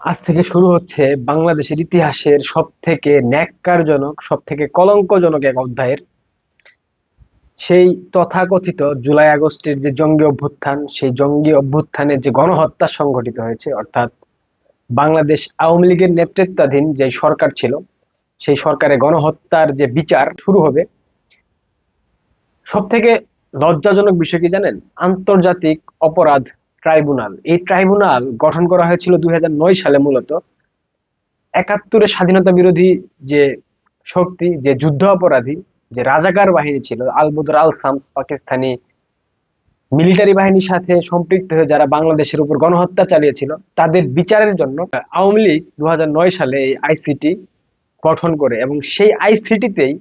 আজ থেকে শুরু হচ্ছে বাংলাদেশের ইতিহাসের সব থেকে ন্যাক্কারজনক, সব থেকে কলঙ্কজনক এক অধ্যায়ের। সেই তথাকথিত জুলাই আগস্টের যে জঙ্গি অভ্যুত্থান, সেই জঙ্গি অভ্যুত্থানের যে গণহত্যা সংঘটিত হয়েছে, অর্থাৎ বাংলাদেশ আওয়ামী লীগের নেতৃত্বাধীন যে সরকার ছিল, সেই সরকারের গণহত্যার যে বিচার শুরু হবে। সব থেকে লজ্জাজনক বিষয় কি জানেন? আন্তর্জাতিক অপরাধ ট্রাইব্যুনাল, এই ট্রাইব্যুনাল গঠন করা হয়েছিল 2009 সালে। মূলত একাত্তরের স্বাধীনতা বিরোধী যে শক্তি, যে যুদ্ধ অপরাধী, যে রাজাকার বাহিনী ছিল, আল বদর আল শামস পাকিস্তানি মিলিটারি বাহিনীর সাথে সম্পৃক্ত হয়ে যারা বাংলাদেশের উপর গণহত্যা চালিয়েছিল, তাদের বিচারের জন্য আওয়ামী লীগ 2009 সালে এই আইসিটি গঠন করে, এবং সেই আইসিটিতেই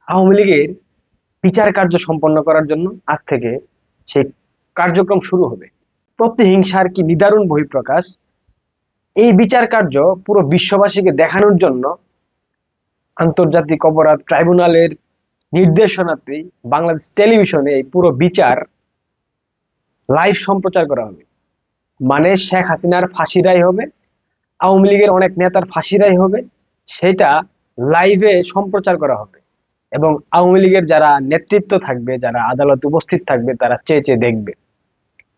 আওয়ামী লীগের বিচার কার্য সম্পন্ন করার জন্য আজ থেকে সেই কার্যক্রম শুরু হবে। প্রতিহিংসার কি নিদারুণ বহিঃপ্রকাশ! এই বিচার কার্য পুরো বিশ্ববাসীকে দেখানোর জন্য আন্তর্জাতিক অপরাধ ট্রাইব্যুনালের নির্দেশনাতেই বাংলাদেশ টেলিভিশনে এই পুরো বিচার লাইভ সম্প্রচার করা হবে। মানে শেখ হাসিনার ফাঁসি রায় হবে, আওয়ামী লীগের অনেক নেতার ফাঁসি রায় হবে, সেটা লাইভে সম্প্রচার করা হবে। এবং আওয়ামী লীগের যারা নেতৃত্ব থাকবে, যারা আদালতে উপস্থিত থাকবে, তারা চেয়ে চেয়ে দেখবে।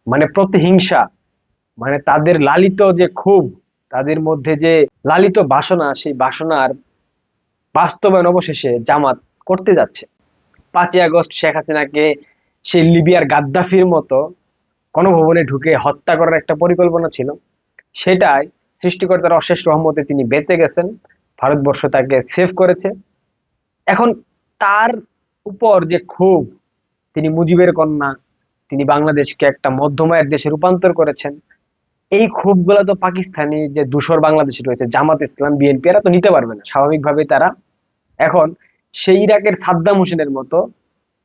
মানে প্রতিহিংসা, মানে তাদের লালিত যে ক্ষোভ, তাদের মধ্যে যে লালিত বাসনা, সেই বাসনার বাস্তবায়ন অবশেষে জামাত করতে যাচ্ছে। 5ই আগস্ট শেখ হাসিনাকে সেই লিবিয়ার গাদ্দাফির মতো গণভবনে ঢুকে হত্যা করার একটা পরিকল্পনা ছিল। সেটাই সৃষ্টিকর্তার অশেষ রহমতে তিনি বেঁচে গেছেন, ভারতবর্ষ তাকে সেভ করেছে। এখন তার উপর যে ক্ষোভ, তিনি মুজিবের কন্যা, তিনি বাংলাদেশকে একটা মধ্যমায়ের দেশে রূপান্তর করেছেন, এই ক্ষোভগুলো তো পাকিস্তানি যে দূষর বাংলাদেশে রয়েছে, জামাত ইসলাম, বিএনপি, এরা তো নিতে পারবে না। স্বাভাবিকভাবে তারা এখন সেই ইরাকের সাদ্দাম হোসেনের মতো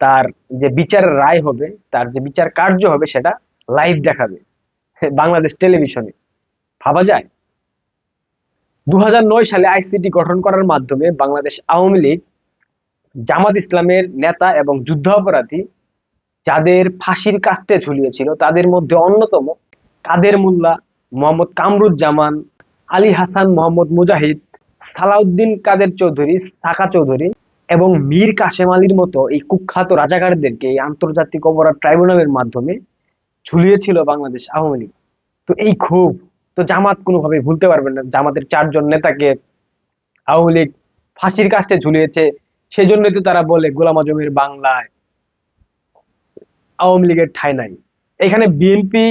তার যে বিচারের রায় হবে, তার যে বিচার কার্য হবে, সেটা লাইভ দেখাবে বাংলাদেশ টেলিভিশনে। ভাবা যায়? 2009 সালে আইসিটি গঠন করার মাধ্যমে বাংলাদেশ আওয়ামী লীগ জামাত ইসলামের নেতা এবং যুদ্ধাপরাধী যাদের ফাঁসির কাস্টে ঝুলিয়েছিল, তাদের মধ্যে অন্যতম কাদের মোল্লা, মোহাম্মদ কামরুজ্জামান, আলী হাসান মোহাম্মদ মুজাহিদ, সালাউদ্দিন কাদের চৌধুরী, সাকা চৌধুরী এবং মীর কাশেম আলীর মতো এই কুখ্যাত রাজাকারদেরকে এই আন্তর্জাতিক অপরাধ ট্রাইব্যুনালের মাধ্যমে ঝুলিয়েছিল বাংলাদেশ আওয়ামী লীগ। তো এই ক্ষোভ তো জামাত কোনোভাবে ভুলতে পারবেন না। জামাতের 4জন নেতাকে আওয়ামী লীগ ফাঁসির কাস্টে ঝুলিয়েছে, সেই জন্যই তো তারা বলে গোলাম আজমের বাংলায় আওয়ামী লীগের ঠাঁই নাই। এখানে বিএনপি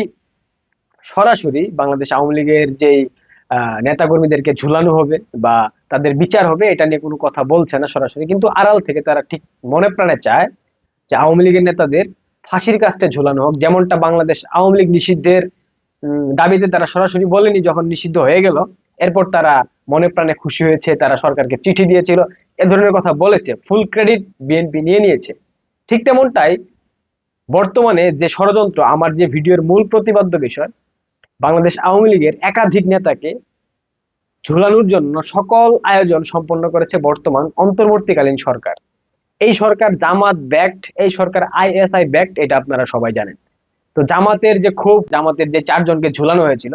সরাসরি বাংলাদেশ আওয়ামী লীগের যেই নেতাকর্মীদেরকে ঝুলানো হবে বা তাদের বিচার হবে, এটা নিয়ে কোনো কথা বলছে না সরাসরি, কিন্তু আড়াল থেকে তারা ঠিক মনে প্রাণে চায় যে আওয়ামী লীগের নেতাদের ফাঁসির কাস্টে ঝুলানো হোক। যেমনটা বাংলাদেশ আওয়ামী লীগ নিষিদ্ধের দাবিতে তারা সরাসরি বলেনি, যখন নিষিদ্ধ হয়ে গেল এরপর তারা মনে প্রাণে খুশি হয়েছে, তারা সরকারকে চিঠি দিয়েছিল, এ ধরনের কথা বলেছে, ফুল ক্রেডিট বিএনপি নিয়ে নিয়েছে। ঠিক তেমনটাই বর্তমানে যে ষড়যন্ত্র, আমার যে ভিডিওর মূল প্রতিপাদ্য বিষয়, বাংলাদেশ আওয়ামী লীগের একাধিক নেতাকে ঝুলানোর জন্য সকল আয়োজন সম্পন্ন করেছে বর্তমান অন্তর্বর্তীকালীন সরকার। এই সরকার জামাত ব্যাকড, এই সরকার আইএসআই ব্যাকড, এটা আপনারা সবাই জানেন। তো জামাতের যে ক্ষোভ, জামাতের যে 4জনকে ঝুলানো হয়েছিল,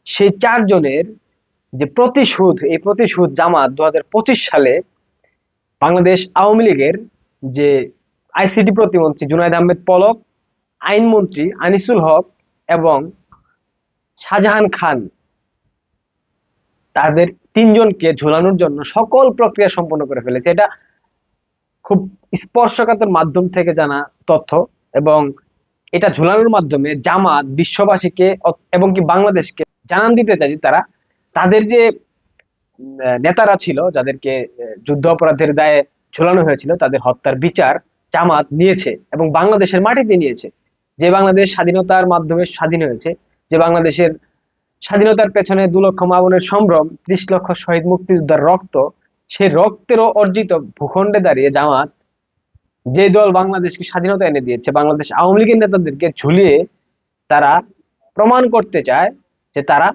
সেই 4জনের যে প্রতিশোধ, এই প্রতিশোধ জামাত 2025 সালে বাংলাদেশ আওয়ামী লীগের যে আইসিটি প্রতিমন্ত্রী জুনায়েদ আহমেদ পলক, আইনমন্ত্রী আনিসুল হক এবং শাহজাহান খান, তাদের 3জনকে ঝোলানোর জন্য সকল প্রক্রিয়া সম্পন্ন করে ফেলেছে। এটা খুব স্পর্শকাতর মাধ্যম থেকে জানা তথ্য, এবং এটা ঝোলানোর মাধ্যমে জামাত বিশ্ববাসীকে এবং কি বাংলাদেশকে জানান দিতে চাই যে তারা তাদের যে নেতারা ছিল, যাদেরকে যুদ্ধ অপরাধের দায়ে ঝোলানো হয়েছিল, তাদের হত্যার বিচার জামাত নিয়েছে এবং বাংলাদেশের মাটিতে নিয়েছে। যে বাংলাদেশ স্বাধীনতার মাধ্যমে স্বাধীন হয়েছে, যে বাংলাদেশের স্বাধীনতার পেছনে 2 লক্ষ মা বোনের সম্ভ্রম, 30 লক্ষ শহীদ মুক্তিযোদ্ধার রক্ত, সেই রক্তেরও অর্জিত ভূখণ্ডে দাঁড়িয়ে জামাত, যে দল বাংলাদেশকে স্বাধীনতা এনে দিয়েছে, বাংলাদেশ আওয়ামী লীগের নেতাদেরকে ঝুলিয়ে তারা প্রমাণ করতে চায় যে তারা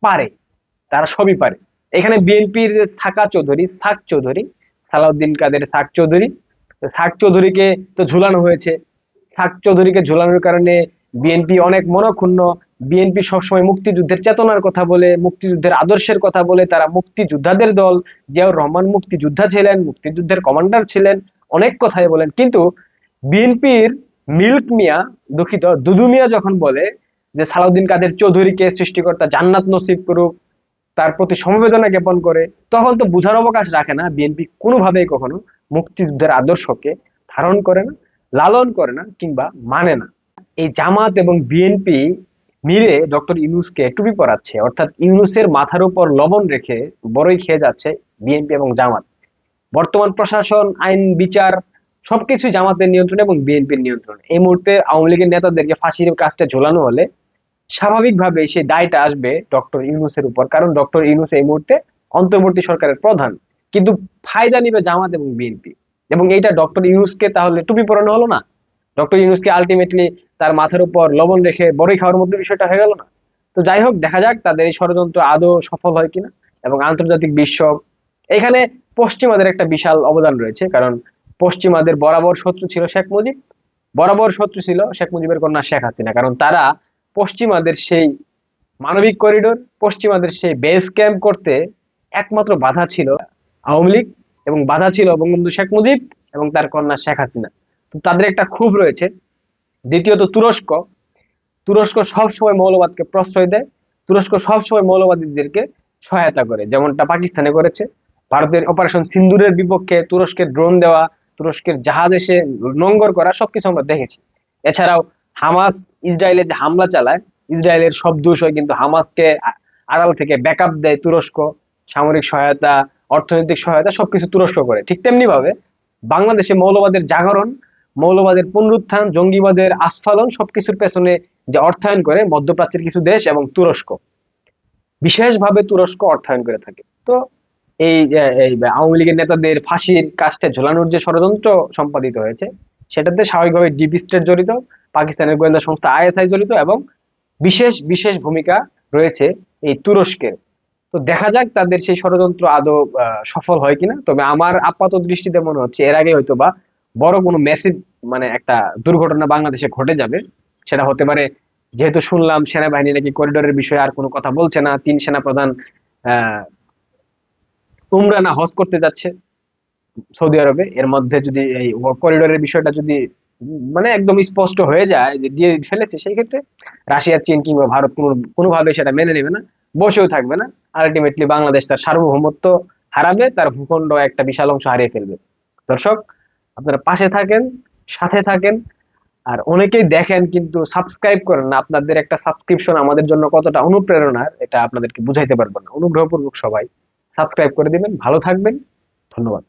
পারে, তারা সবই পারে। এখানে বিএনপির যে সাক চৌধুরী, সালাউদ্দিন কাদের সাক চৌধুরীকে তো ঝুলানো হয়েছে। সাক চৌধুরীকে ঝুলানোর কারণে বিএনপি অনেক মনক্ষুণ্ণ, বিএনপি সবসময় মুক্তিযুদ্ধের চেতনার কথা বলে, মুক্তিযুদ্ধের আদর্শের কথা বলে, তারা মুক্তিযোদ্ধাদের দল, জিয়াউর রহমান মুক্তিযোদ্ধা ছিলেন, মুক্তিযুদ্ধের কমান্ডার ছিলেন, অনেক কথাই বলেন। কিন্তু বিএনপির মিল্ক মিয়া, দুঃখিত, দুদু মিয়া যখন বলে যে সালাউদ্দিন কাদের চৌধুরীকে সৃষ্টিকর্তা জান্নাত নসিব করুক, তার প্রতি সমবেদনা জ্ঞাপন করে, তখন তো বুঝার অবকাশ রাখে না বিএনপি কোনোভাবেই কখনো মুক্তিযুদ্ধের আদর্শকে ধারণ করে না, লালন করে না, কিংবা মানে না। এই জামাত এবং বিএনপি মিলে ডক্টর ইউনূসকে টুপি পরাচ্ছে, অর্থাৎ ইউনূসের মাথার উপর লবণ রেখে বড়ই খেয়ে যাচ্ছে বিএনপি এবং জামাত। বর্তমান প্রশাসন, আইন, বিচার সবকিছু জামাতের নিয়ন্ত্রণে এবং বিএনপির নিয়ন্ত্রণে। এই মুহূর্তে আওয়ামী লীগের নেতাদেরকে ফাঁসির কাজটা ঝোলানো হলে স্বাভাবিকভাবে সেই দায়টা আসবে ডক্টর ইউনূসের উপর, কারণ ডক্টর ইউনূস এই মুহূর্তে অন্তর্বর্তী সরকারের প্রধান। কিন্তু ফায়দা নিবে জামাত এবং বিএনপি, এবং এইটা ডক্টর ইউনূসকে তাহলে টুপি পরানো হলো না? ডক্টর ইউনূসকে আলটিমেটলি তার মাথার উপর লবণ রেখে বড়ই খাওয়ার মধ্যে বিষয়টা হয়ে গেল না? তো যাই হোক, দেখা যাক তাদের এই ষড়যন্ত্র আদৌ সফল হয় কিনা। এবং আন্তর্জাতিক বিশ্ব, এখানে পশ্চিমাদের একটা বিশাল অবদান রয়েছে, কারণ পশ্চিমাদের বরাবর শত্রু ছিল শেখ মুজিব, বরাবর শত্রু ছিল শেখ মুজিবের কন্যা শেখ হাসিনা, কারণ তারা পশ্চিমাদের সেই মানবিক করিডোর, পশ্চিমাদের সেই বেস ক্যাম্প করতে একমাত্র বাধা ছিল আওয়ামী লীগ, এবং বাধা ছিল বঙ্গবন্ধু শেখ মুজিব এবং তার কন্যা শেখ হাসিনা। তো তাদের একটা ক্ষোভ রয়েছে। দ্বিতীয়ত তুরস্ক, তুরস্ক সবসময় মৌলবাদকে প্রশ্রয় দেয়, তুরস্ক সবসময় মৌলবাদীদেরকে সহায়তা করে, যেমনটা পাকিস্তানে করেছে। ভারতের অপারেশন সিন্দুরের বিপক্ষে তুরস্কের ড্রোন দেওয়া, তুরস্কের জাহাজ এসে নোঙ্গর করা, সবকিছু আমরা দেখেছি। এছাড়াও হামাস ইসরায়েলে যে হামলা চালায়, ইসরায়েলের সব দোষ হয়, কিন্তু হামাসকে আড়াল থেকে ব্যাকআপ দেয় তুরস্ক, সামরিক সহায়তা, অর্থনৈতিক সহায়তা সবকিছু তুরস্ক করে। ঠিক তেমনি ভাবে বাংলাদেশে মৌলবাদের জাগরণ, মৌলবাদের পুনরুত্থান, জঙ্গিবাদের আস্ফালন সবকিছুর পেছনে যে অর্থায়ন করে মধ্যপ্রাচ্যের কিছু দেশ এবং তুরস্ক, বিশেষভাবে তুরস্ক অর্থায়ন করে থাকে। তো এই আওয়ামী লীগের নেতাদের ফাঁসির কাস্টে ঝোলানোর যে ষড়যন্ত্র সম্পাদিত হয়েছে, সেটাতে স্বাভাবিকভাবে ডিপ স্টেট জড়িত, পাকিস্তানের গোয়েন্দা সংস্থা আইএসআই জড়িত, এবং বিশেষ বিশেষ ভূমিকা রয়েছে এই তুরস্কের। তো দেখা যাক তাদের সেই ষড়যন্ত্র আদৌ সফল হয় কিনা। তবে আমার আপাত দৃষ্টিতে মনে হচ্ছে এর আগে হয়তো বা বড় কোনো মেসিভ, মানে একটা দুর্ঘটনা বাংলাদেশে ঘটে যাবে। সেটা হতে পারে, যেহেতু শুনলাম সেনাবাহিনী নাকি করিডোরের বিষয়ে আর কোনো কথা বলছে না, 3 সেনাপ্রধান আহ উমরা না হজ করতে যাচ্ছে সৌদি আরবে, এর মধ্যে যদি এই করিডোরের বিষয়টা যদি মানে একদম স্পষ্ট হয়ে যায় যে দিয়ে ফেলেছে, সেই ক্ষেত্রে রাশিয়া, চীন কিংবা ভারত কোনোভাবে সেটা মেনে নেবে না, বসেও থাকবে না। আলটিমেটলি বাংলাদেশ তার সার্বভৌমত্ব হারাবে, তার ভূখণ্ড একটা বিশাল অংশ হারিয়ে ফেলবে। দর্শক, আপনারা পাশে থাকেন, সাথে থাকেন। আর অনেকেই দেখেন কিন্তু সাবস্ক্রাইব করেন না। আপনাদের একটা সাবস্ক্রিপশন আমাদের জন্য কতটা অনুপ্রেরণার, এটা আপনাদেরকে বুঝাইতে পারবো না। অনুগ্রহপূর্বক সবাই সাবস্ক্রাইব করে দিবেন। ভালো থাকবেন। ধন্যবাদ।